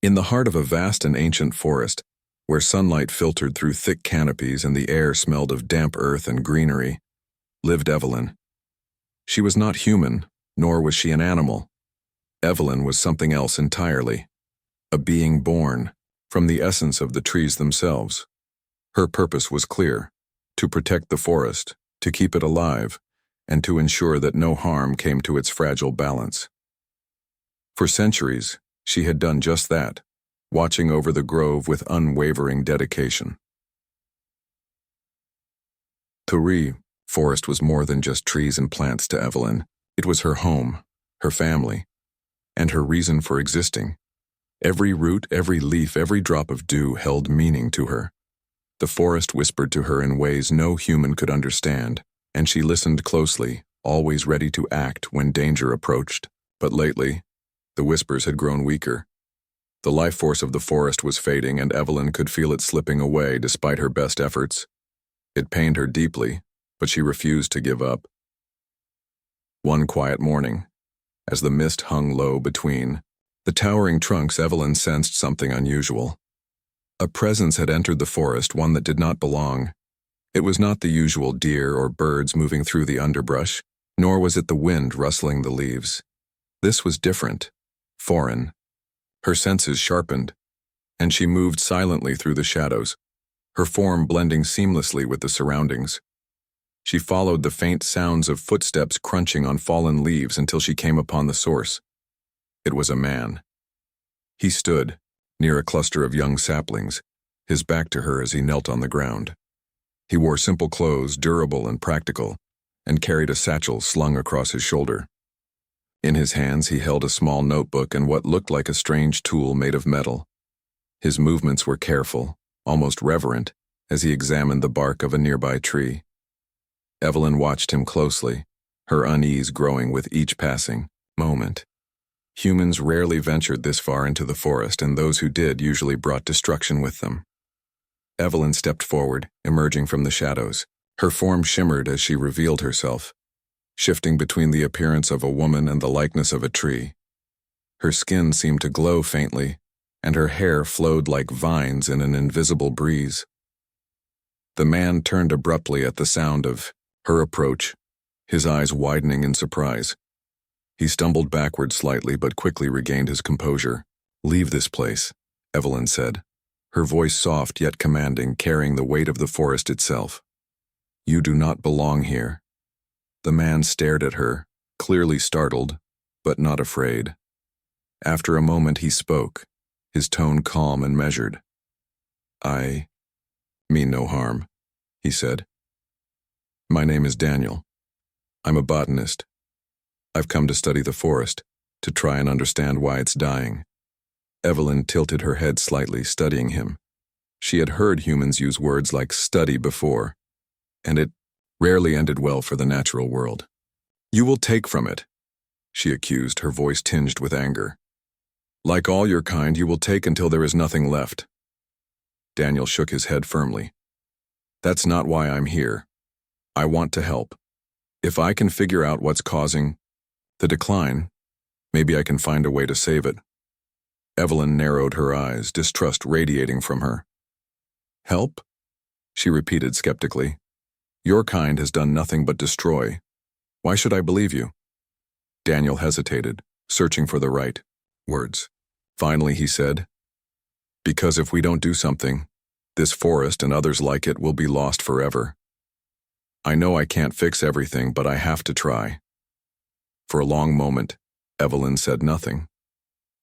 In the heart of a vast and ancient forest, where sunlight filtered through thick canopies and the air smelled of damp earth and greenery, lived Evelyn. She was not human, nor was she an animal. Evelyn was something else entirely, a being born from the essence of the trees themselves. Her purpose was clear: to protect the forest, to keep it alive, and to ensure that no harm came to its fragile balance. For centuries, she had done just that, watching over the grove with unwavering dedication. The forest was more than just trees and plants to Evelyn. It was her home, her family, and her reason for existing. Every root, every leaf, every drop of dew held meaning to her. The forest whispered to her in ways no human could understand, and she listened closely, always ready to act when danger approached. But lately, the whispers had grown weaker. The life force of the forest was fading, and Evelyn could feel it slipping away despite her best efforts. It pained her deeply, but she refused to give up. One quiet morning, as the mist hung low between the towering trunks, Evelyn sensed something unusual. A presence had entered the forest, one that did not belong. It was not the usual deer or birds moving through the underbrush, nor was it the wind rustling the leaves. This was different, foreign. Her senses sharpened, and she moved silently through the shadows, her form blending seamlessly with the surroundings. She followed the faint sounds of footsteps crunching on fallen leaves until she came upon the source. It was a man. He stood near a cluster of young saplings, his back to her as he knelt on the ground. He wore simple clothes, durable and practical, and carried a satchel slung across his shoulder. In his hands he held a small notebook and what looked like a strange tool made of metal. His movements were careful, almost reverent, as he examined the bark of a nearby tree. Evelyn watched him closely, her unease growing with each passing moment. Humans rarely ventured this far into the forest, and those who did usually brought destruction with them. Evelyn stepped forward, emerging from the shadows. Her form shimmered as she revealed herself, shifting between the appearance of a woman and the likeness of a tree. Her skin seemed to glow faintly, and her hair flowed like vines in an invisible breeze. The man turned abruptly at the sound of her approach, his eyes widening in surprise. He stumbled backward slightly but quickly regained his composure. "Leave this place," Evelyn said, her voice soft yet commanding, carrying the weight of the forest itself. "You do not belong here." The man stared at her, clearly startled, but not afraid. After a moment he spoke, his tone calm and measured. "I mean no harm," he said. "My name is Daniel. I'm a botanist. I've come to study the forest, to try and understand why it's dying." Evelyn tilted her head slightly, studying him. She had heard humans use words like study before, and it rarely ended well for the natural world. "You will take from it," she accused, her voice tinged with anger. "Like all your kind, you will take until there is nothing left." Daniel shook his head firmly. "That's not why I'm here. I want to help. If I can figure out what's causing the decline, maybe I can find a way to save it." Evelyn narrowed her eyes, distrust radiating from her. "Help?" she repeated skeptically. "Your kind has done nothing but destroy. Why should I believe you?" Daniel hesitated, searching for the right words. Finally he said, "Because if we don't do something, this forest and others like it will be lost forever. I know I can't fix everything, but I have to try." For a long moment, Evelyn said nothing.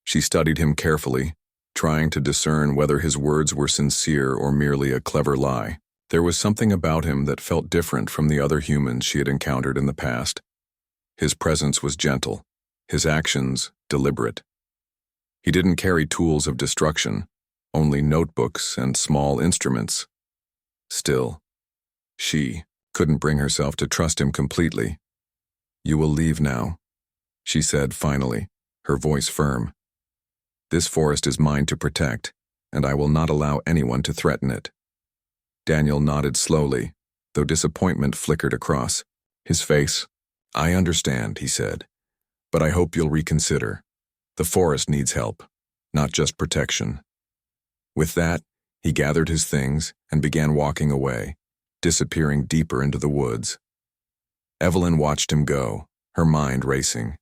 She studied him carefully, trying to discern whether his words were sincere or merely a clever lie. There was something about him that felt different from the other humans she had encountered in the past. His presence was gentle, his actions deliberate. He didn't carry tools of destruction, only notebooks and small instruments. Still, she couldn't bring herself to trust him completely. "You will leave now," she said finally, her voice firm. "This forest is mine to protect, and I will not allow anyone to threaten it." Daniel nodded slowly, though disappointment flickered across his face. "I understand," he said, "but I hope you'll reconsider. The forest needs help, not just protection. With that, he gathered his things and began walking away, disappearing deeper into the woods. Evelyn watched him go, her mind racing.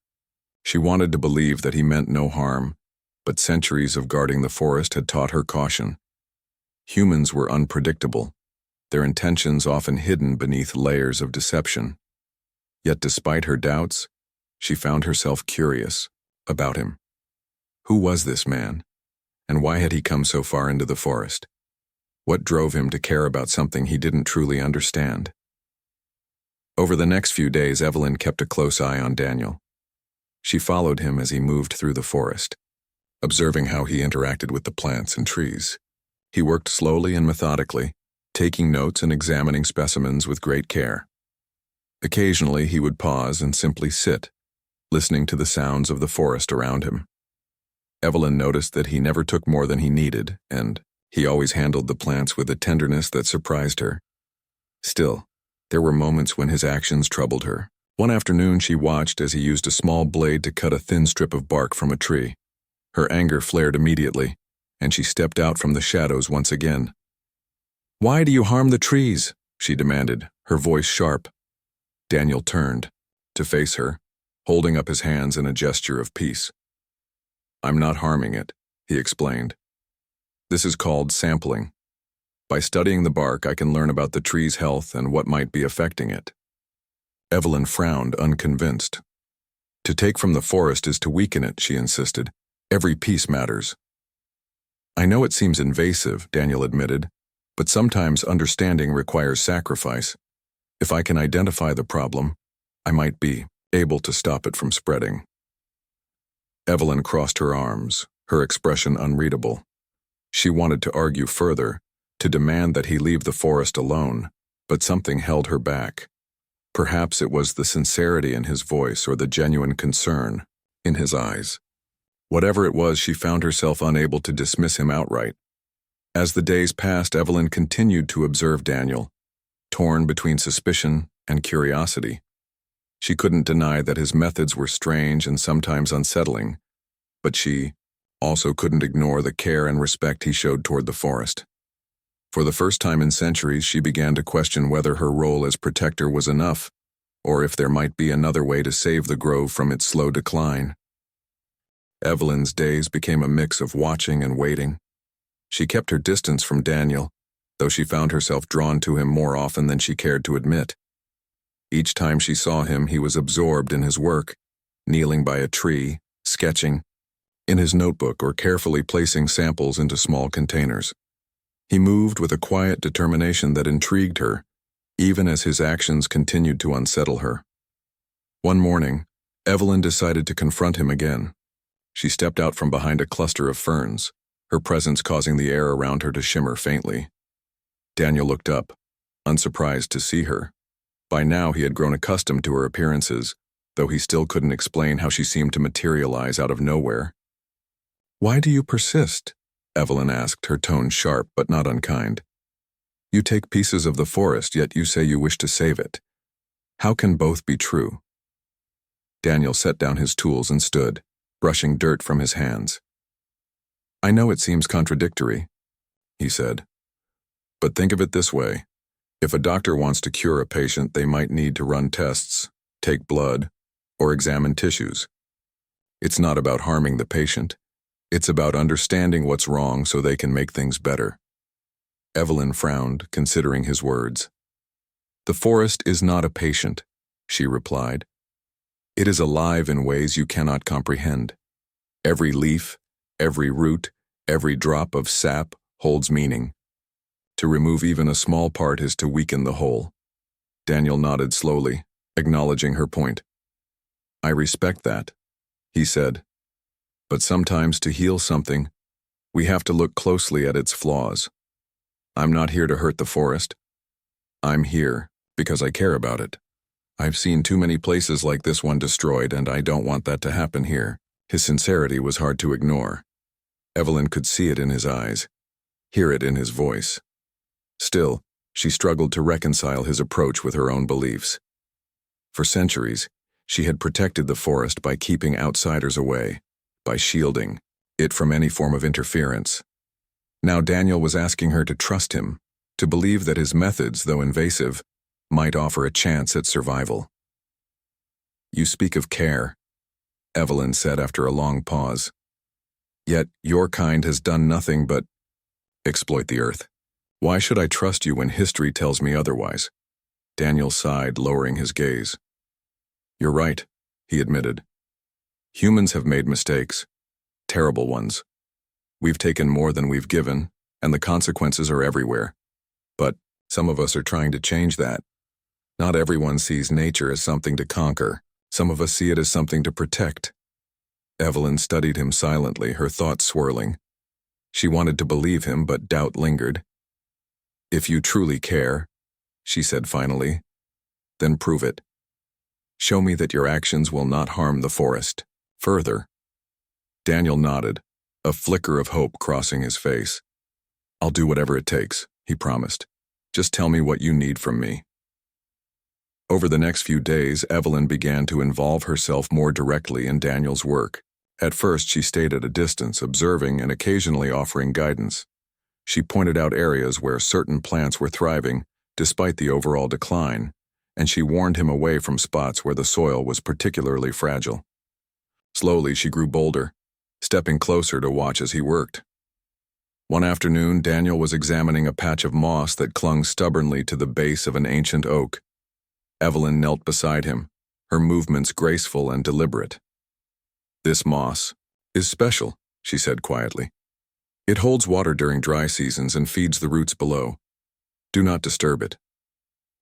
She wanted to believe that he meant no harm, but centuries of guarding the forest had taught her caution. Humans were unpredictable, their intentions often hidden beneath layers of deception. Yet despite her doubts, she found herself curious about him. Who was this man? And why had he come so far into the forest? What drove him to care about something he didn't truly understand? Over the next few days, Evelyn kept a close eye on Daniel. She followed him as he moved through the forest, observing how he interacted with the plants and trees. He worked slowly and methodically, taking notes and examining specimens with great care. Occasionally, he would pause and simply sit, listening to the sounds of the forest around him. Evelyn noticed that he never took more than he needed, and he always handled the plants with a tenderness that surprised her. Still, there were moments when his actions troubled her. One afternoon, she watched as he used a small blade to cut a thin strip of bark from a tree. Her anger flared immediately, and she stepped out from the shadows once again. "Why do you harm the trees?" she demanded, her voice sharp. Daniel turned to face her, holding up his hands in a gesture of peace. "I'm not harming it," he explained. "This is called sampling. By studying the bark, I can learn about the tree's health and what might be affecting it." Evelyn frowned, unconvinced. "To take from the forest is to weaken it," she insisted. "Every piece matters." "I know it seems invasive," Daniel admitted, "but sometimes understanding requires sacrifice. If I can identify the problem, I might be able to stop it from spreading." Evelyn crossed her arms, her expression unreadable. She wanted to argue further, to demand that he leave the forest alone, but something held her back. Perhaps it was the sincerity in his voice or the genuine concern in his eyes. Whatever it was, she found herself unable to dismiss him outright. As the days passed, Evelyn continued to observe Daniel, torn between suspicion and curiosity. She couldn't deny that his methods were strange and sometimes unsettling, but she also couldn't ignore the care and respect he showed toward the forest. For the first time in centuries, she began to question whether her role as protector was enough, or if there might be another way to save the grove from its slow decline. Evelyn's days became a mix of watching and waiting. She kept her distance from Daniel, though she found herself drawn to him more often than she cared to admit. Each time she saw him, he was absorbed in his work, kneeling by a tree, sketching, in his notebook, or carefully placing samples into small containers. He moved with a quiet determination that intrigued her, even as his actions continued to unsettle her. One morning, Evelyn decided to confront him again. She stepped out from behind a cluster of ferns, her presence causing the air around her to shimmer faintly. Daniel looked up, unsurprised to see her. By now he had grown accustomed to her appearances, though he still couldn't explain how she seemed to materialize out of nowhere. "Why do you persist?" Evelyn asked, her tone sharp but not unkind. "You take pieces of the forest, yet you say you wish to save it. How can both be true?" Daniel set down his tools and stood, brushing dirt from his hands. "I know it seems contradictory," he said. "But think of it this way. If a doctor wants to cure a patient, they might need to run tests, take blood, or examine tissues. It's not about harming the patient. It's about understanding what's wrong so they can make things better." Evelyn frowned, considering his words. "The forest is not a patient," she replied. "It is alive in ways you cannot comprehend. Every leaf, every root, every drop of sap holds meaning. To remove even a small part is to weaken the whole." Daniel nodded slowly, acknowledging her point. "I respect that," he said. "But sometimes to heal something, we have to look closely at its flaws. I'm not here to hurt the forest. I'm here because I care about it. I've seen too many places like this one destroyed, and I don't want that to happen here." His sincerity was hard to ignore. Evelyn could see it in his eyes, hear it in his voice. Still, she struggled to reconcile his approach with her own beliefs. For centuries, she had protected the forest by keeping outsiders away, by shielding, it from any form of interference. Now Daniel was asking her to trust him, to believe that his methods, though invasive, might offer a chance at survival. "You speak of care," Evelyn said after a long pause. "Yet your kind has done nothing but exploit the Earth. Why should I trust you when history tells me otherwise?" Daniel sighed, lowering his gaze. "You're right," he admitted. "Humans have made mistakes, terrible ones. We've taken more than we've given, and the consequences are everywhere. But some of us are trying to change that. Not everyone sees nature as something to conquer. Some of us see it as something to protect." Evelyn studied him silently, her thoughts swirling. She wanted to believe him, but doubt lingered. "If you truly care," she said finally, "then prove it. Show me that your actions will not harm the forest further." Daniel nodded, a flicker of hope crossing his face. "I'll do whatever it takes," he promised. "Just tell me what you need from me." Over the next few days, Evelyn began to involve herself more directly in Daniel's work. At first, she stayed at a distance, observing and occasionally offering guidance. She pointed out areas where certain plants were thriving, despite the overall decline, and she warned him away from spots where the soil was particularly fragile. Slowly, she grew bolder, stepping closer to watch as he worked. One afternoon, Daniel was examining a patch of moss that clung stubbornly to the base of an ancient oak. Evelyn knelt beside him, her movements graceful and deliberate. "This moss is special," she said quietly. "It holds water during dry seasons and feeds the roots below. Do not disturb it."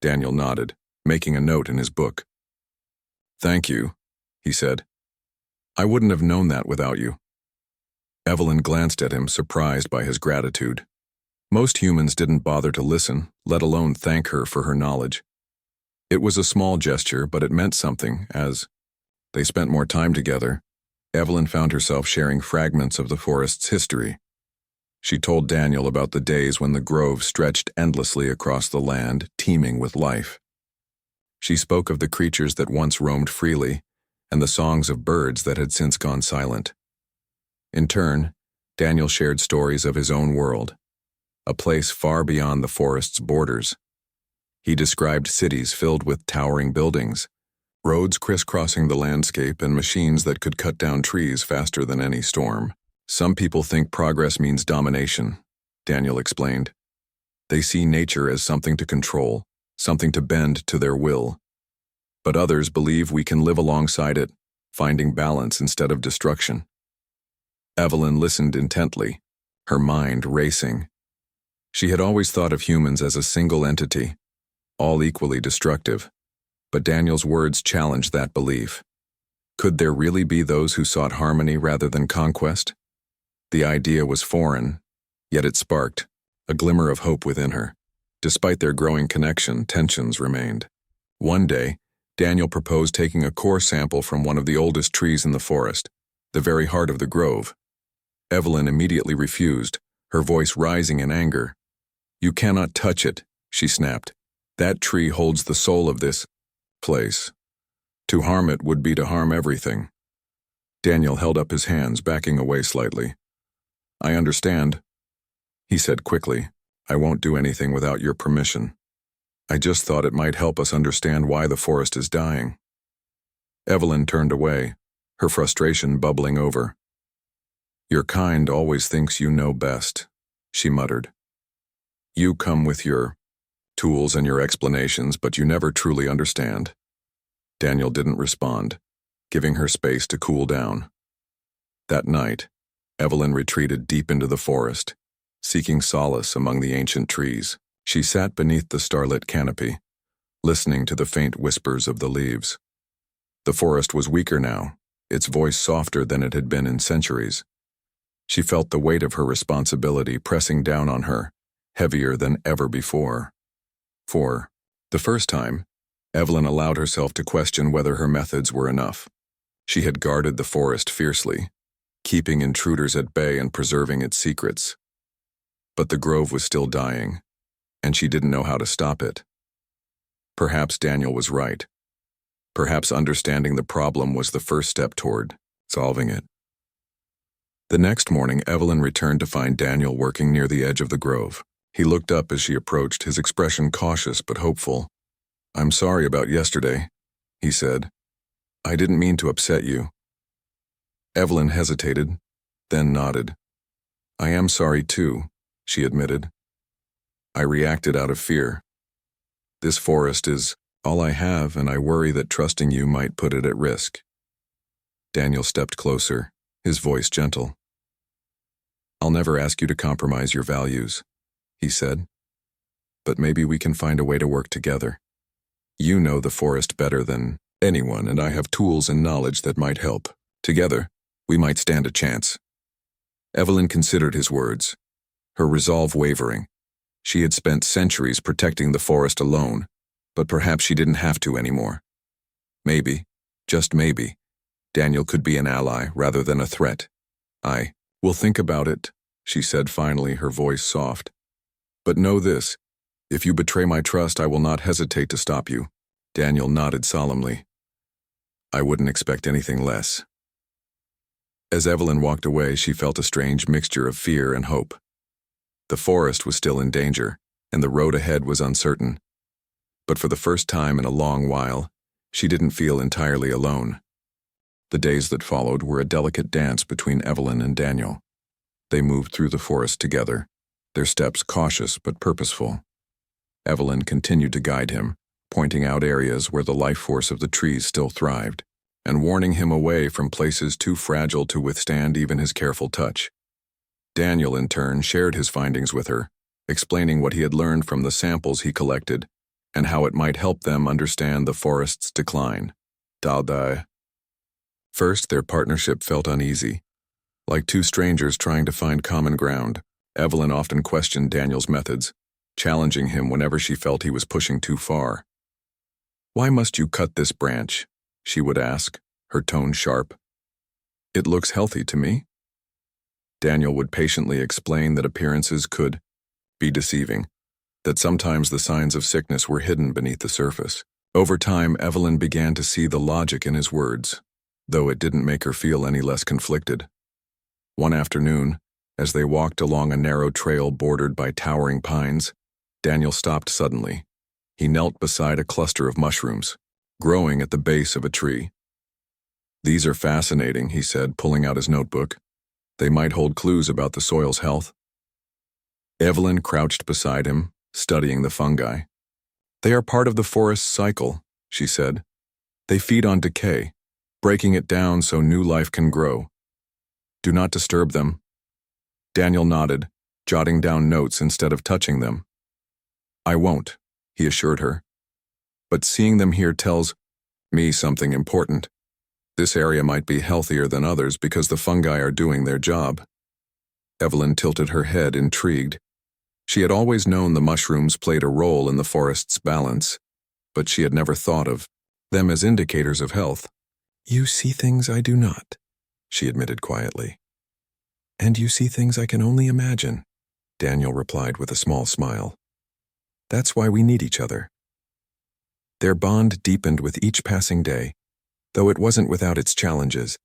Daniel nodded, making a note in his book. "Thank you," he said. "I wouldn't have known that without you." Evelyn glanced at him, surprised by his gratitude. Most humans didn't bother to listen, let alone thank her for her knowledge. It was a small gesture, but it meant something. As they spent more time together, Evelyn found herself sharing fragments of the forest's history. She told Daniel about the days when the grove stretched endlessly across the land, teeming with life. She spoke of the creatures that once roamed freely, and the songs of birds that had since gone silent. In turn, Daniel shared stories of his own world, a place far beyond the forest's borders. He described cities filled with towering buildings, roads crisscrossing the landscape, and machines that could cut down trees faster than any storm. "Some people think progress means domination," Daniel explained. "They see nature as something to control, something to bend to their will. But others believe we can live alongside it, finding balance instead of destruction." Evelyn listened intently, her mind racing. She had always thought of humans as a single entity, all equally destructive, but Daniel's words challenged that belief. Could there really be those who sought harmony rather than conquest? The idea was foreign, yet it sparked a glimmer of hope within her. Despite their growing connection, tensions remained. One day, Daniel proposed taking a core sample from one of the oldest trees in the forest, the very heart of the grove. Evelyn immediately refused, her voice rising in anger. "You cannot touch it," she snapped. "That tree holds the soul of this place. To harm it would be to harm everything." Daniel held up his hands, backing away slightly. "I understand," he said quickly. "I won't do anything without your permission. I just thought it might help us understand why the forest is dying." Evelyn turned away, her frustration bubbling over. "Your kind always thinks you know best," she muttered. "You come with your tools and your explanations, but you never truly understand." Daniel didn't respond, giving her space to cool down. That night, Evelyn retreated deep into the forest, seeking solace among the ancient trees. She sat beneath the starlit canopy, listening to the faint whispers of the leaves. The forest was weaker now, its voice softer than it had been in centuries. She felt the weight of her responsibility pressing down on her, heavier than ever before. For the first time, Evelyn allowed herself to question whether her methods were enough. She had guarded the forest fiercely, keeping intruders at bay and preserving its secrets. But the grove was still dying, and she didn't know how to stop it. Perhaps Daniel was right. Perhaps understanding the problem was the first step toward solving it. The next morning, Evelyn returned to find Daniel working near the edge of the grove. He looked up as she approached, his expression cautious but hopeful. "I'm sorry about yesterday," he said. "I didn't mean to upset you." Evelyn hesitated, then nodded. "I am sorry too," she admitted. "I reacted out of fear. This forest is all I have, and I worry that trusting you might put it at risk." Daniel stepped closer, his voice gentle. "I'll never ask you to compromise your values," he said. "But maybe we can find a way to work together. You know the forest better than anyone, and I have tools and knowledge that might help. Together, we might stand a chance." Evelyn considered his words, her resolve wavering. She had spent centuries protecting the forest alone, but perhaps she didn't have to anymore. Maybe, just maybe, Daniel could be an ally rather than a threat. "I will think about it," she said finally, her voice soft. "But know this, if you betray my trust, I will not hesitate to stop you." Daniel nodded solemnly. "I wouldn't expect anything less." As Evelyn walked away, she felt a strange mixture of fear and hope. The forest was still in danger, and the road ahead was uncertain. But for the first time in a long while, she didn't feel entirely alone. The days that followed were a delicate dance between Evelyn and Daniel. They moved through the forest together, their steps cautious but purposeful. Evelyn continued to guide him, pointing out areas where the life force of the trees still thrived, and warning him away from places too fragile to withstand even his careful touch. Daniel, in turn, shared his findings with her, explaining what he had learned from the samples he collected and how it might help them understand the forest's decline. Dalda. First, their partnership felt uneasy. Like two strangers trying to find common ground, Evelyn often questioned Daniel's methods, challenging him whenever she felt he was pushing too far. "Why must you cut this branch?" she would ask, her tone sharp. "It looks healthy to me." Daniel would patiently explain that appearances could be deceiving, that sometimes the signs of sickness were hidden beneath the surface. Over time, Evelyn began to see the logic in his words, though it didn't make her feel any less conflicted. One afternoon, as they walked along a narrow trail bordered by towering pines, Daniel stopped suddenly. He knelt beside a cluster of mushrooms, growing at the base of a tree. "These are fascinating," he said, pulling out his notebook. "They might hold clues about the soil's health." Evelyn crouched beside him, studying the fungi. "They are part of the forest's cycle," she said. "They feed on decay, breaking it down so new life can grow. Do not disturb them." Daniel nodded, jotting down notes instead of touching them. "I won't," he assured her. "But seeing them here tells me something important. This area might be healthier than others because the fungi are doing their job." Evelyn tilted her head, intrigued. She had always known the mushrooms played a role in the forest's balance, but she had never thought of them as indicators of health. "You see things I do not," she admitted quietly. "And you see things I can only imagine," Daniel replied with a small smile. "That's why we need each other." Their bond deepened with each passing day, though it wasn't without its challenges.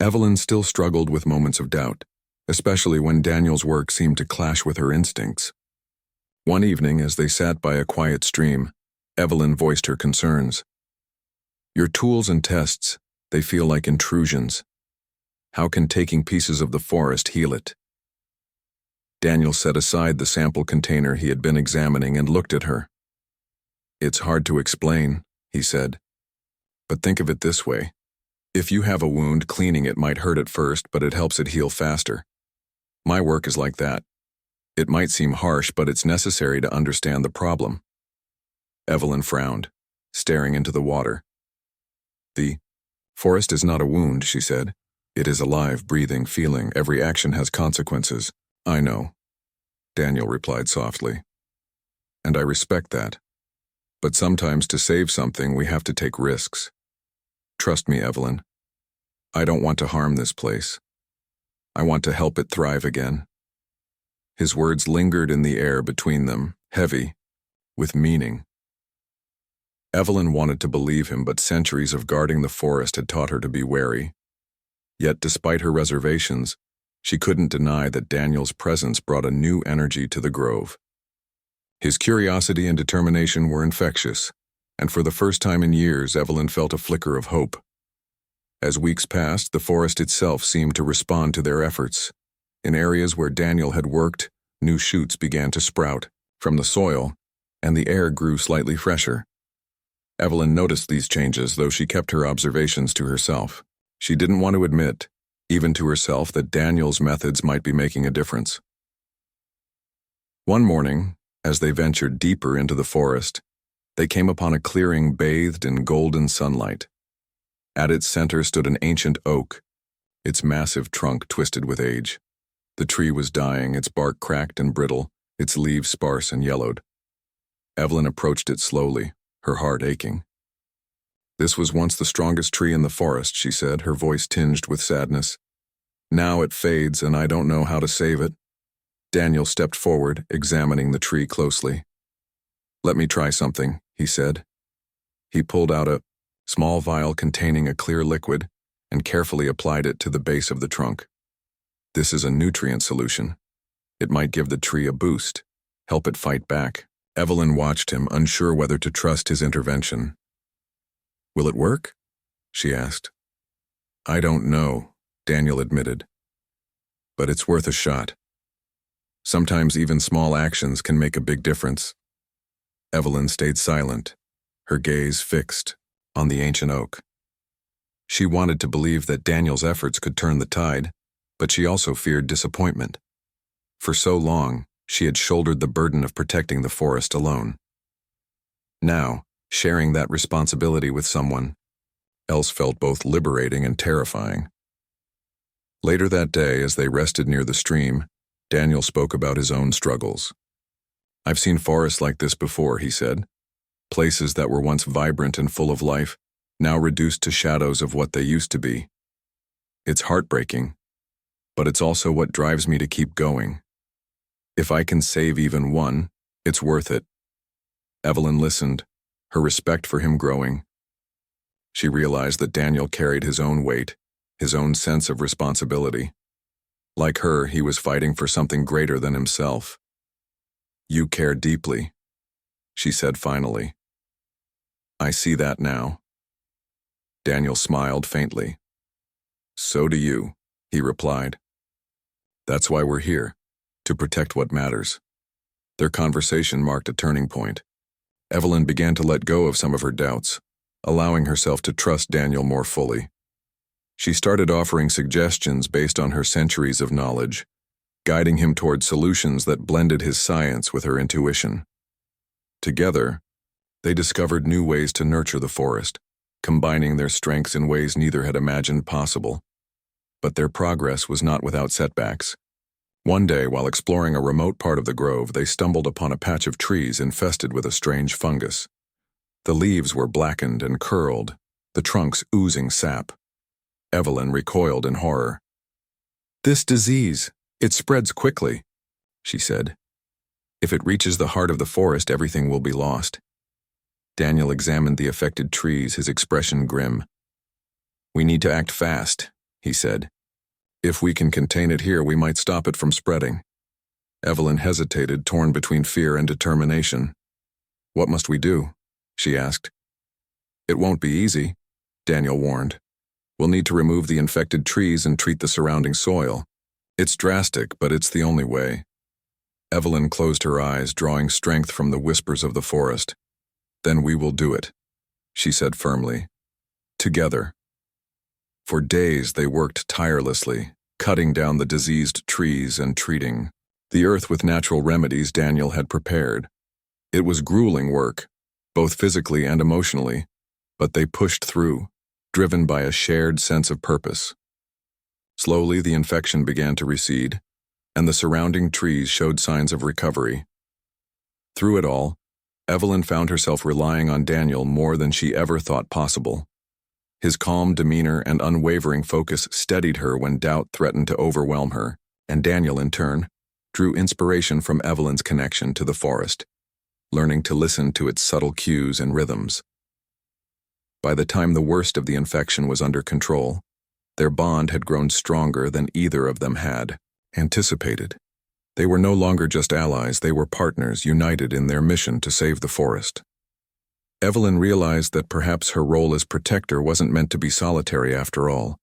Evelyn still struggled with moments of doubt, especially when Daniel's work seemed to clash with her instincts. One evening, as they sat by a quiet stream, Evelyn voiced her concerns. "Your tools and tests, they feel like intrusions. How can taking pieces of the forest heal it?" Daniel set aside the sample container he had been examining and looked at her. "It's hard to explain," he said. "But think of it this way. If you have a wound, cleaning it might hurt at first, but it helps it heal faster. My work is like that. It might seem harsh, but it's necessary to understand the problem." Evelyn frowned, staring into the water. "The forest is not a wound," she said. "It is alive, breathing, feeling. Every action has consequences." "I know," Daniel replied softly. "And I respect that. But sometimes to save something, we have to take risks. Trust me, Evelyn. I don't want to harm this place. I want to help it thrive again." His words lingered in the air between them, heavy, with meaning. Evelyn wanted to believe him, but centuries of guarding the forest had taught her to be wary. Yet, despite her reservations, She couldn't deny that Daniel's presence brought a new energy to the grove. His curiosity and determination were infectious, and for the first time in years, Evelyn felt a flicker of hope. As weeks passed, the forest itself seemed to respond to their efforts. In areas where Daniel had worked, new shoots began to sprout from the soil, and the air grew slightly fresher. Evelyn noticed these changes, though she kept her observations to herself. She didn't want to admit, even to herself, that Daniel's methods might be making a difference. One morning, as they ventured deeper into the forest, they came upon a clearing bathed in golden sunlight. At its center stood an ancient oak, its massive trunk twisted with age. The tree was dying, its bark cracked and brittle, its leaves sparse and yellowed. Evelyn approached it slowly, her heart aching. "This was once the strongest tree in the forest," she said, her voice tinged with sadness. "Now it fades, and I don't know how to save it." Daniel stepped forward, examining the tree closely. "Let me try something," he said. He pulled out a small vial containing a clear liquid and carefully applied it to the base of the trunk. "This is a nutrient solution. It might give the tree a boost, help it fight back." Evelyn watched him, unsure whether to trust his intervention. "Will it work?" she asked. "I don't know," Daniel admitted. "But it's worth a shot. Sometimes even small actions can make a big difference." Evelyn stayed silent, her gaze fixed on the ancient oak. She wanted to believe that Daniel's efforts could turn the tide, but she also feared disappointment. For so long, she had shouldered the burden of protecting the forest alone. Now, sharing that responsibility with someone else felt both liberating and terrifying. Later that day, as they rested near the stream, Daniel spoke about his own struggles. "I've seen forests like this before," he said. "Places that were once vibrant and full of life, now reduced to shadows of what they used to be. It's heartbreaking, but it's also what drives me to keep going. If I can save even one, it's worth it." Evelyn listened, her respect for him growing. She realized that Daniel carried his own weight, his own sense of responsibility. Like her, he was fighting for something greater than himself. "You care deeply," she said finally. "I see that now." Daniel smiled faintly. "So do you," he replied. "That's why we're here, to protect what matters." Their conversation marked a turning point. Evelyn began to let go of some of her doubts, allowing herself to trust Daniel more fully. She started offering suggestions based on her centuries of knowledge, guiding him toward solutions that blended his science with her intuition. Together, they discovered new ways to nurture the forest, combining their strengths in ways neither had imagined possible. But their progress was not without setbacks. One day, while exploring a remote part of the grove, they stumbled upon a patch of trees infested with a strange fungus. The leaves were blackened and curled, the trunks oozing sap. Evelyn recoiled in horror. "This disease, it spreads quickly," she said. "If it reaches the heart of the forest, everything will be lost." Daniel examined the affected trees, his expression grim. "We need to act fast," he said. "If we can contain it here, we might stop it from spreading." Evelyn hesitated, torn between fear and determination. "What must we do?" she asked. "It won't be easy," Daniel warned. "We'll need to remove the infected trees and treat the surrounding soil. It's drastic, but it's the only way." Evelyn closed her eyes, drawing strength from the whispers of the forest. "Then we will do it," she said firmly. "Together." For days they worked tirelessly, cutting down the diseased trees and treating the earth with natural remedies Daniel had prepared. It was grueling work, both physically and emotionally, but they pushed through, driven by a shared sense of purpose. Slowly, the infection began to recede, and the surrounding trees showed signs of recovery. Through it all, Evelyn found herself relying on Daniel more than she ever thought possible. His calm demeanor and unwavering focus steadied her when doubt threatened to overwhelm her, and Daniel, in turn, drew inspiration from Evelyn's connection to the forest, learning to listen to its subtle cues and rhythms. By the time the worst of the infection was under control, Their bond had grown stronger than either of them had anticipated. They were no longer just allies, they were partners united in their mission to save the forest. Evelyn realized that perhaps her role as protector wasn't meant to be solitary after all.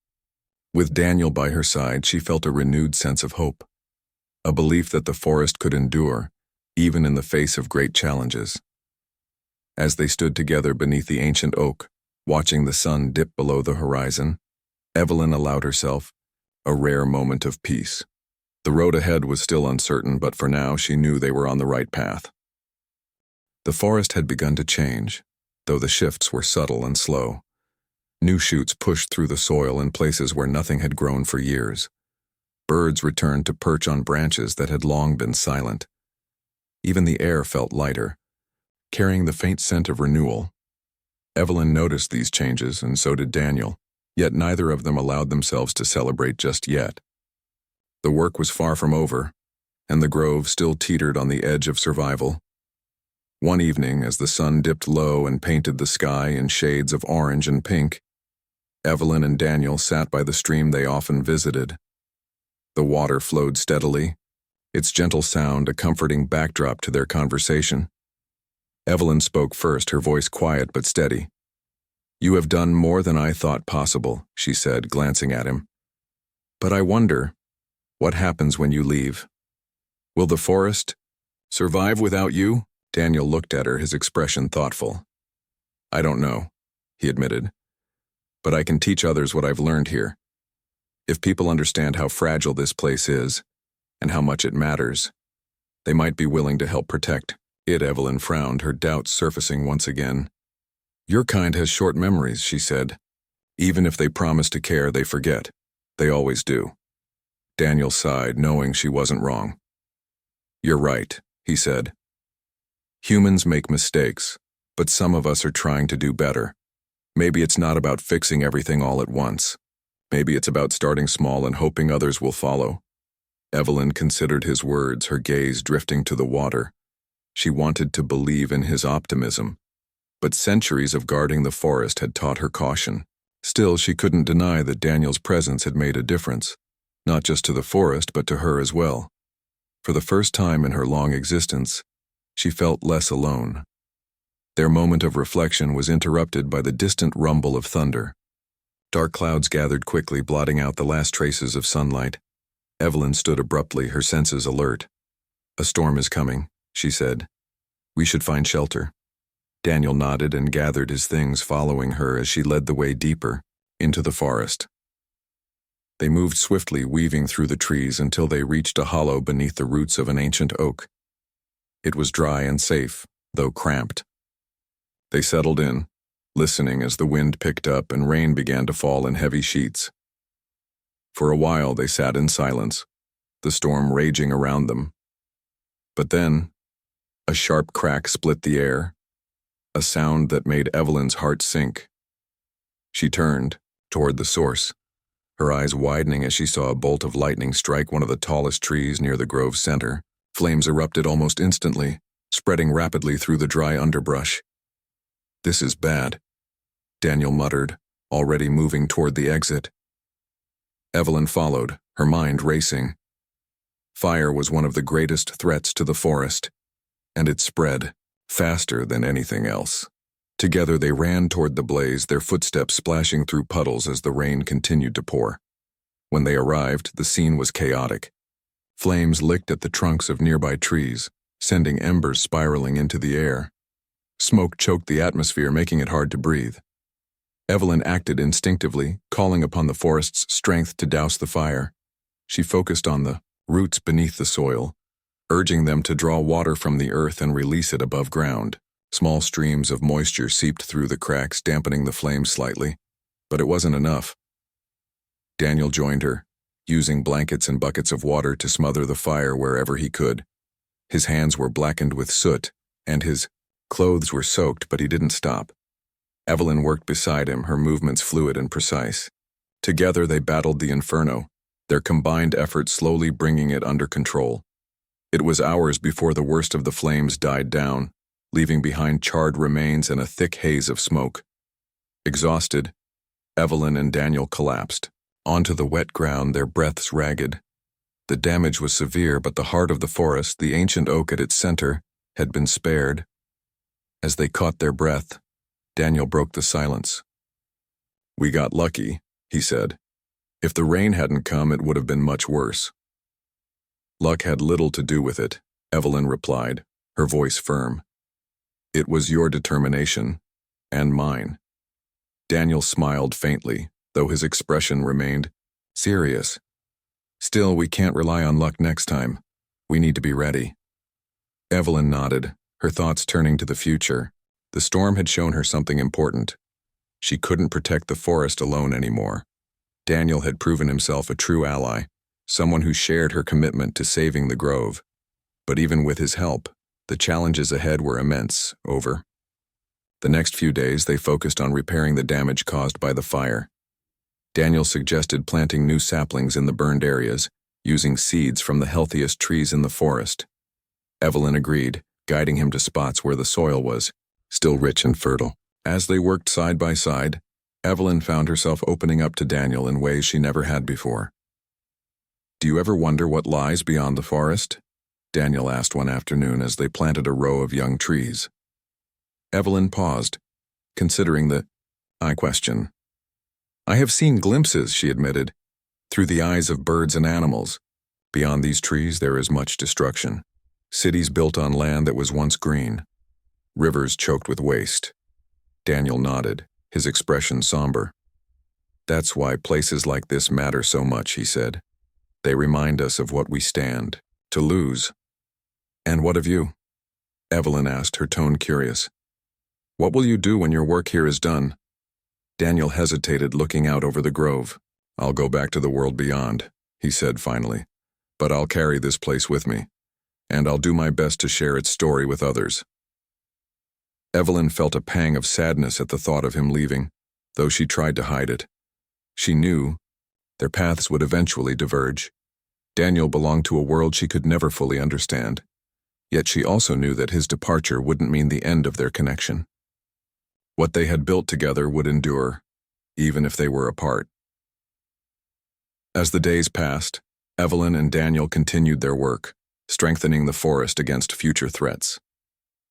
With Daniel by her side, she felt a renewed sense of hope, a belief that the forest could endure, even in the face of great challenges. As they stood together beneath the ancient oak, watching the sun dip below the horizon, Evelyn allowed herself a rare moment of peace. The road ahead was still uncertain, but for now she knew they were on the right path. The forest had begun to change, though the shifts were subtle and slow. New shoots pushed through the soil in places where nothing had grown for years. Birds returned to perch on branches that had long been silent. Even the air felt lighter, carrying the faint scent of renewal. Evelyn noticed these changes, and so did Daniel, yet neither of them allowed themselves to celebrate just yet. The work was far from over, and the grove still teetered on the edge of survival. One evening, as the sun dipped low and painted the sky in shades of orange and pink, Evelyn and Daniel sat by the stream they often visited. The water flowed steadily, its gentle sound a comforting backdrop to their conversation. Evelyn spoke first, her voice quiet but steady. "You have done more than I thought possible," she said, glancing at him. "But I wonder, what happens when you leave? Will the forest survive without you?" Daniel looked at her, his expression thoughtful. "I don't know," he admitted. "But I can teach others what I've learned here. If people understand how fragile this place is, and how much it matters, they might be willing to help protect it." Evelyn frowned, her doubts surfacing once again. "Your kind has short memories," she said. "Even if they promise to care, they forget. They always do." Daniel sighed, knowing she wasn't wrong. "You're right," he said. "Humans make mistakes, but some of us are trying to do better. Maybe it's not about fixing everything all at once. Maybe it's about starting small and hoping others will follow." Evelyn considered his words, her gaze drifting to the water. She wanted to believe in his optimism, but centuries of guarding the forest had taught her caution. Still, she couldn't deny that Daniel's presence had made a difference, not just to the forest, but to her as well. For the first time in her long existence, she felt less alone. Their moment of reflection was interrupted by the distant rumble of thunder. Dark clouds gathered quickly, blotting out the last traces of sunlight. Evelyn stood abruptly, her senses alert. "A storm is coming," she said. "We should find shelter." Daniel nodded and gathered his things, following her as she led the way deeper into the forest. They moved swiftly, weaving through the trees until they reached a hollow beneath the roots of an ancient oak. It was dry and safe, though cramped. They settled in, listening as the wind picked up and rain began to fall in heavy sheets. For a while they sat in silence, the storm raging around them. But then, a sharp crack split the air, a sound that made Evelyn's heart sink. She turned toward the source, her eyes widening as she saw a bolt of lightning strike one of the tallest trees near the grove's center. Flames erupted almost instantly, spreading rapidly through the dry underbrush. "This is bad," Daniel muttered, already moving toward the exit. Evelyn followed, her mind racing. Fire was one of the greatest threats to the forest, and it spread faster than anything else. Together they ran toward the blaze, their footsteps splashing through puddles as the rain continued to pour. When they arrived, the scene was chaotic. Flames licked at the trunks of nearby trees, sending embers spiraling into the air. Smoke choked the atmosphere, making it hard to breathe. Evelyn acted instinctively, calling upon the forest's strength to douse the fire. She focused on the roots beneath the soil, urging them to draw water from the earth and release it above ground. Small streams of moisture seeped through the cracks, dampening the flames slightly, but it wasn't enough. Daniel joined her, using blankets and buckets of water to smother the fire wherever he could. His hands were blackened with soot, and his clothes were soaked, but he didn't stop. Evelyn worked beside him, her movements fluid and precise. Together they battled the inferno, their combined efforts slowly bringing it under control. It was hours before the worst of the flames died down, leaving behind charred remains and a thick haze of smoke. Exhausted, Evelyn and Daniel collapsed, Onto the wet ground, their breaths ragged. The damage was severe, but the heart of the forest, the ancient oak at its center, had been spared. As they caught their breath, Daniel broke the silence. "We got lucky," he said. "If the rain hadn't come, it would have been much worse." "Luck had little to do with it," Evelyn replied, her voice firm. "It was your determination, and mine." Daniel smiled faintly, though his expression remained serious. "Still, we can't rely on luck next time. We need to be ready." Evelyn nodded, her thoughts turning to the future. The storm had shown her something important. She couldn't protect the forest alone anymore. Daniel had proven himself a true ally, someone who shared her commitment to saving the grove. But even with his help, the challenges ahead were immense. The next few days, they focused on repairing the damage caused by the fire. Daniel suggested planting new saplings in the burned areas, using seeds from the healthiest trees in the forest. Evelyn agreed, guiding him to spots where the soil was still rich and fertile. As they worked side by side, Evelyn found herself opening up to Daniel in ways she never had before. "Do you ever wonder what lies beyond the forest?" Daniel asked one afternoon as they planted a row of young trees. Evelyn paused, considering the I question. "I have seen glimpses," she admitted, "through the eyes of birds and animals. Beyond these trees there is much destruction. Cities built on land that was once green. Rivers choked with waste." Daniel nodded, his expression somber. "That's why places like this matter so much," he said. "They remind us of what we stand to lose." "And what of you?" Evelyn asked, her tone curious. "What will you do when your work here is done?" Daniel hesitated, looking out over the grove. "I'll go back to the world beyond," he said finally. "But I'll carry this place with me, and I'll do my best to share its story with others." Evelyn felt a pang of sadness at the thought of him leaving, though she tried to hide it. She knew their paths would eventually diverge. Daniel belonged to a world she could never fully understand, yet she also knew that his departure wouldn't mean the end of their connection. What they had built together would endure, even if they were apart. As the days passed, Evelyn and Daniel continued their work, strengthening the forest against future threats.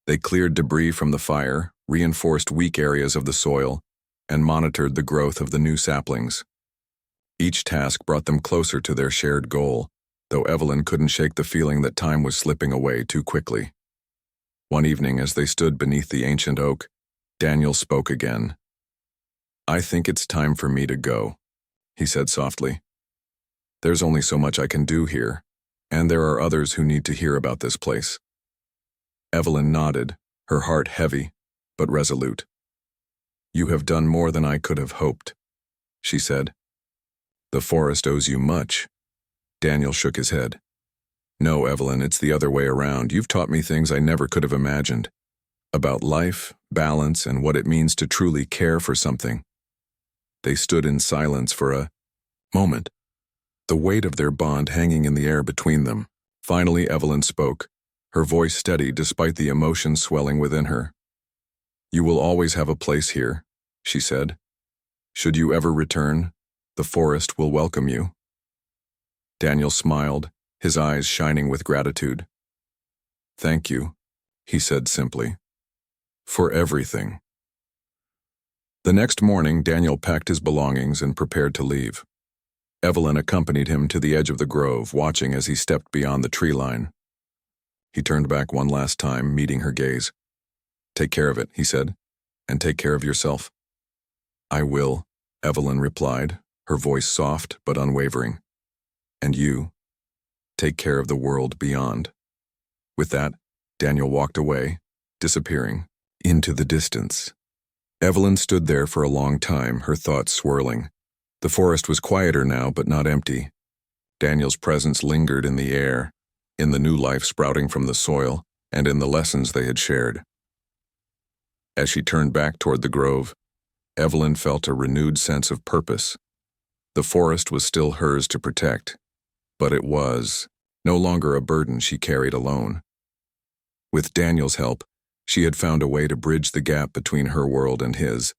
They cleared debris from the fire, reinforced weak areas of the soil, and monitored the growth of the new saplings. Each task brought them closer to their shared goal, though Evelyn couldn't shake the feeling that time was slipping away too quickly. One evening, as they stood beneath the ancient oak, Daniel spoke again. "I think it's time for me to go," he said softly. "There's only so much I can do here, and there are others who need to hear about this place." Evelyn nodded, her heart heavy, but resolute. "You have done more than I could have hoped," she said. "The forest owes you much." Daniel shook his head. "No, Evelyn, it's the other way around. You've taught me things I never could have imagined. About life, balance, and what it means to truly care for something." They stood in silence for a moment, the weight of their bond hanging in the air between them. Finally, Evelyn spoke, her voice steady despite the emotion swelling within her. "You will always have a place here," she said. "Should you ever return, the forest will welcome you." Daniel smiled, his eyes shining with gratitude. "Thank you," he said simply. "For everything." The next morning, Daniel packed his belongings and prepared to leave. Evelyn accompanied him to the edge of the grove, watching as he stepped beyond the tree line. He turned back one last time, meeting her gaze. "Take care of it," he said, "and take care of yourself." "I will," Evelyn replied, her voice soft but unwavering. "And you, take care of the world beyond." With that, Daniel walked away, disappearing into the distance. Evelyn stood there for a long time, her thoughts swirling. The forest was quieter now, but not empty. Daniel's presence lingered in the air, in the new life sprouting from the soil, and in the lessons they had shared. As she turned back toward the grove, Evelyn felt a renewed sense of purpose. The forest was still hers to protect, but it was no longer a burden she carried alone. With Daniel's help, she had found a way to bridge the gap between her world and his,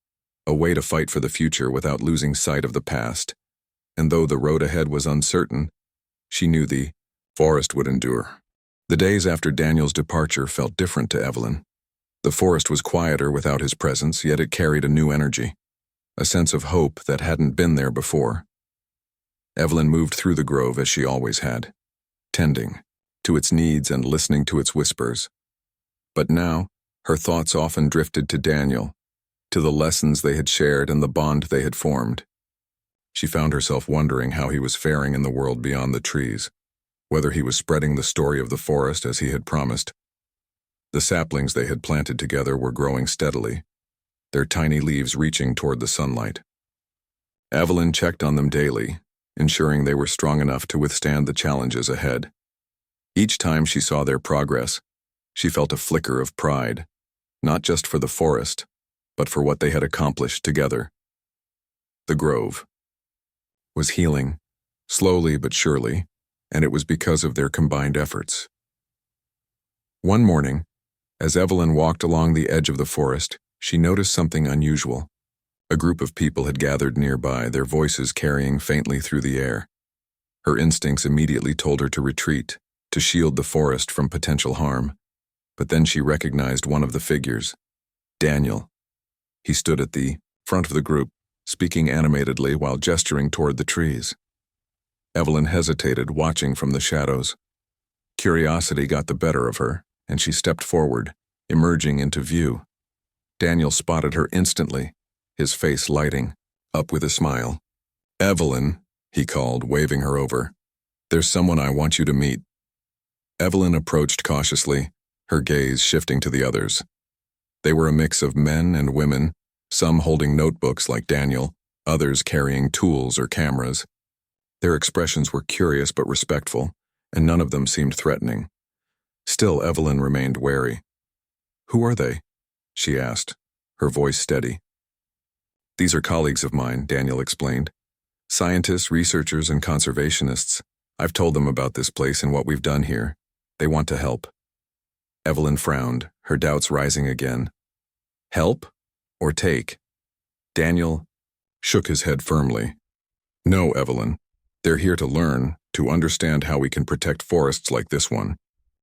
a way to fight for the future without losing sight of the past. and though the road ahead was uncertain, she knew the forest would endure. The days after Daniel's departure felt different to Evelyn. The forest was quieter without his presence, yet it carried a new energy, a sense of hope that hadn't been there before. Evelyn moved through the grove as she always had, tending to its needs and listening to its whispers. But now, her thoughts often drifted to Daniel, to the lessons they had shared and the bond they had formed. She found herself wondering how he was faring in the world beyond the trees, whether he was spreading the story of the forest as he had promised. The saplings they had planted together were growing steadily, their tiny leaves reaching toward the sunlight. Evelyn checked on them daily, ensuring they were strong enough to withstand the challenges ahead. Each time she saw their progress, she felt a flicker of pride, not just for the forest, but for what they had accomplished together. The grove was healing, slowly but surely, and it was because of their combined efforts. One morning, as Evelyn walked along the edge of the forest, she noticed something unusual. A group of people had gathered nearby, their voices carrying faintly through the air. Her instincts immediately told her to retreat, to shield the forest from potential harm. But then she recognized one of the figures, Daniel. He stood at the front of the group, speaking animatedly while gesturing toward the trees. Evelyn hesitated, watching from the shadows. Curiosity got the better of her, and she stepped forward, emerging into view. Daniel spotted her instantly, his face lighting up with a smile. "Evelyn," he called, waving her over. "There's someone I want you to meet." Evelyn approached cautiously, her gaze shifting to the others. They were a mix of men and women, some holding notebooks like Daniel, others carrying tools or cameras. Their expressions were curious but respectful, and none of them seemed threatening. Still, Evelyn remained wary. "Who are they?" she asked, her voice steady. "These are colleagues of mine," Daniel explained. "Scientists, researchers, and conservationists. I've told them about this place and what we've done here. They want to help." Evelyn frowned, her doubts rising again. Help? Or take? Daniel shook his head firmly. "No, Evelyn. They're here to learn, to understand how we can protect forests like this one.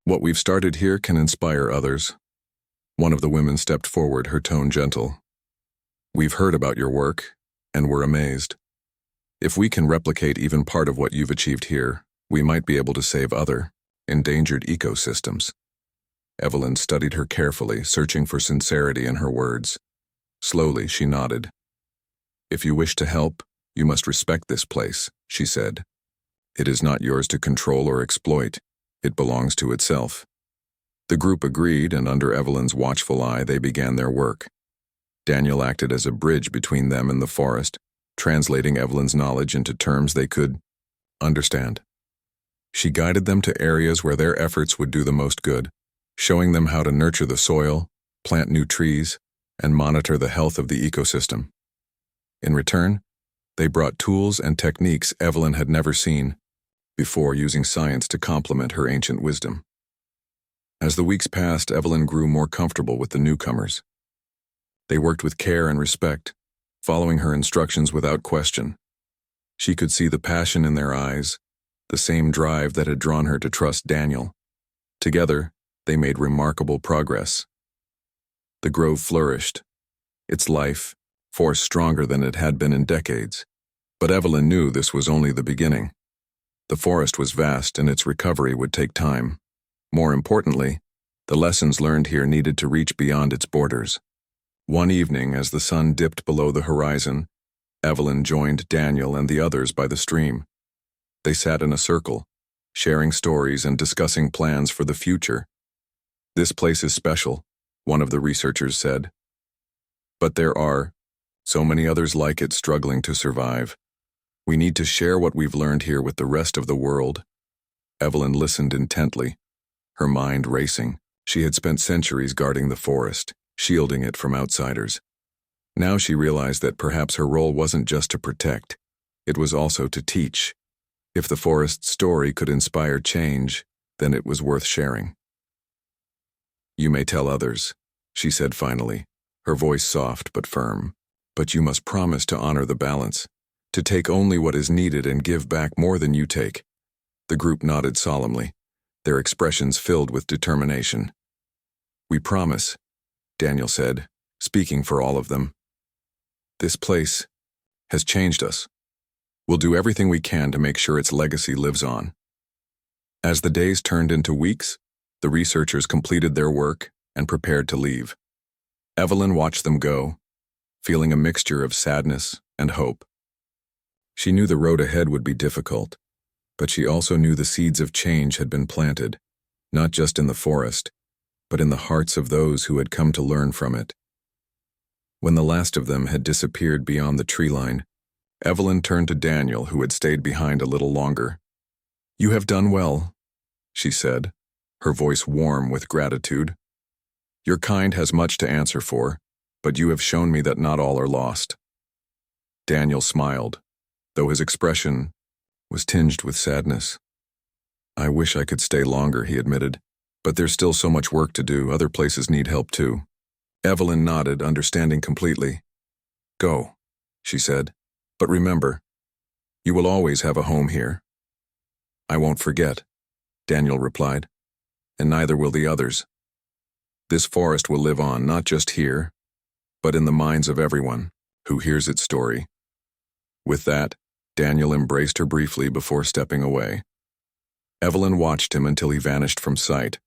What we've started here can inspire others." One of the women stepped forward, her tone gentle. "We've heard about your work, and we're amazed. If we can replicate even part of what you've achieved here, we might be able to save other, endangered ecosystems." Evelyn studied her carefully, searching for sincerity in her words. Slowly, she nodded. "If you wish to help, you must respect this place," she said. "It is not yours to control or exploit. It belongs to itself." The group agreed, and under Evelyn's watchful eye, they began their work. Daniel acted as a bridge between them and the forest, translating Evelyn's knowledge into terms they could understand. She guided them to areas where their efforts would do the most good, showing them how to nurture the soil, plant new trees, and monitor the health of the ecosystem. In return, they brought tools and techniques Evelyn had never seen before, using science to complement her ancient wisdom. As the weeks passed, Evelyn grew more comfortable with the newcomers. They worked with care and respect, following her instructions without question. She could see the passion in their eyes, the same drive that had drawn her to trust Daniel. Together, they made remarkable progress. The grove flourished, its life force stronger than it had been in decades. But Evelyn knew this was only the beginning. The forest was vast, and its recovery would take time. More importantly, the lessons learned here needed to reach beyond its borders. One evening, as the sun dipped below the horizon, Evelyn joined Daniel and the others by the stream. They sat in a circle, sharing stories and discussing plans for the future. "This place is special," one of the researchers said. "But there are so many others like it struggling to survive. We need to share what we've learned here with the rest of the world." Evelyn listened intently, her mind racing. She had spent centuries guarding the forest, shielding it from outsiders. Now she realized that perhaps her role wasn't just to protect, it was also to teach. If the forest's story could inspire change, then it was worth sharing. "You may tell others," she said finally, her voice soft but firm. "But you must promise to honor the balance. To take only what is needed and give back more than you take. The group nodded solemnly, their expressions filled with determination. We promise, Daniel said, speaking for all of them. This place has changed us. We'll do everything we can to make sure its legacy lives on. As the days turned into weeks, the researchers completed their work and prepared to leave. Evelyn watched them go, feeling a mixture of sadness and hope. She knew the road ahead would be difficult, but she also knew the seeds of change had been planted, not just in the forest, but in the hearts of those who had come to learn from it. When the last of them had disappeared beyond the tree line, Evelyn turned to Daniel, who had stayed behind a little longer. "You have done well," she said, her voice warm with gratitude. "Your kind has much to answer for, but you have shown me that not all are lost." Daniel smiled, though his expression was tinged with sadness. "I wish I could stay longer," he admitted, "but there's still so much work to do. Other places need help too." Evelyn nodded, understanding completely. "Go," she said, "but remember, you will always have a home here." "I won't forget," Daniel replied, "and neither will the others. This forest will live on, not just here, but in the minds of everyone who hears its story." With that, Daniel embraced her briefly before stepping away. Evelyn watched him until he vanished from sight,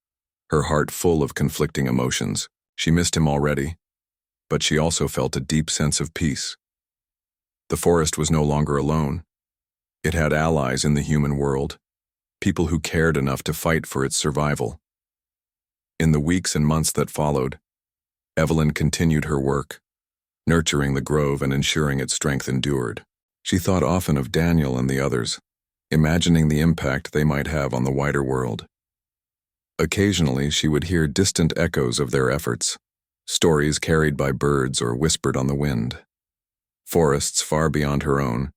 her heart full of conflicting emotions. She missed him already, but she also felt a deep sense of peace. The forest was no longer alone. It had allies in the human world, people who cared enough to fight for its survival. In the weeks and months that followed, Evelyn continued her work, nurturing the grove and ensuring its strength endured. She thought often of Daniel and the others, imagining the impact they might have on the wider world. Occasionally, she would hear distant echoes of their efforts, stories carried by birds or whispered on the wind. Forests far beyond her own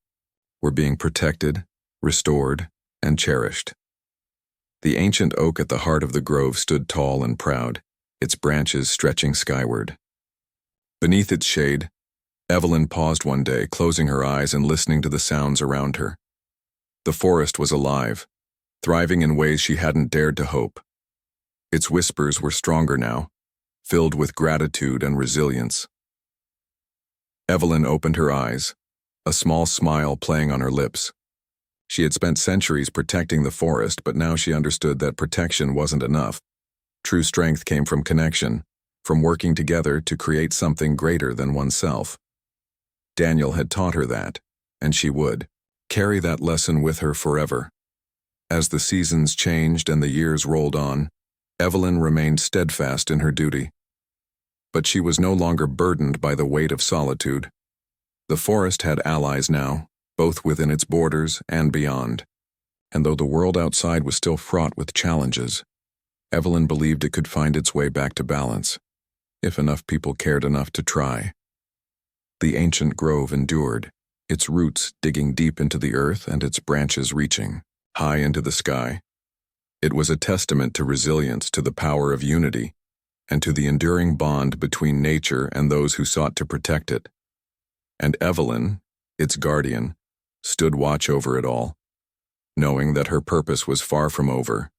were being protected, restored, and cherished. The ancient oak at the heart of the grove stood tall and proud, its branches stretching skyward. Beneath its shade, Evelyn paused one day, closing her eyes and listening to the sounds around her. The forest was alive, thriving in ways she hadn't dared to hope. Its whispers were stronger now, filled with gratitude and resilience. Evelyn opened her eyes, a small smile playing on her lips. She had spent centuries protecting the forest, but now she understood that protection wasn't enough. True strength came from connection, from working together to create something greater than oneself. Daniel had taught her that, and she would carry that lesson with her forever. As the seasons changed and the years rolled on, Evelyn remained steadfast in her duty. But she was no longer burdened by the weight of solitude. The forest had allies now, both within its borders and beyond. And though the world outside was still fraught with challenges, Evelyn believed it could find its way back to balance, if enough people cared enough to try. The ancient grove endured, its roots digging deep into the earth and its branches reaching high into the sky. It was a testament to resilience, to the power of unity, and to the enduring bond between nature and those who sought to protect it. And Evelyn, its guardian, stood watch over it all, knowing that her purpose was far from over,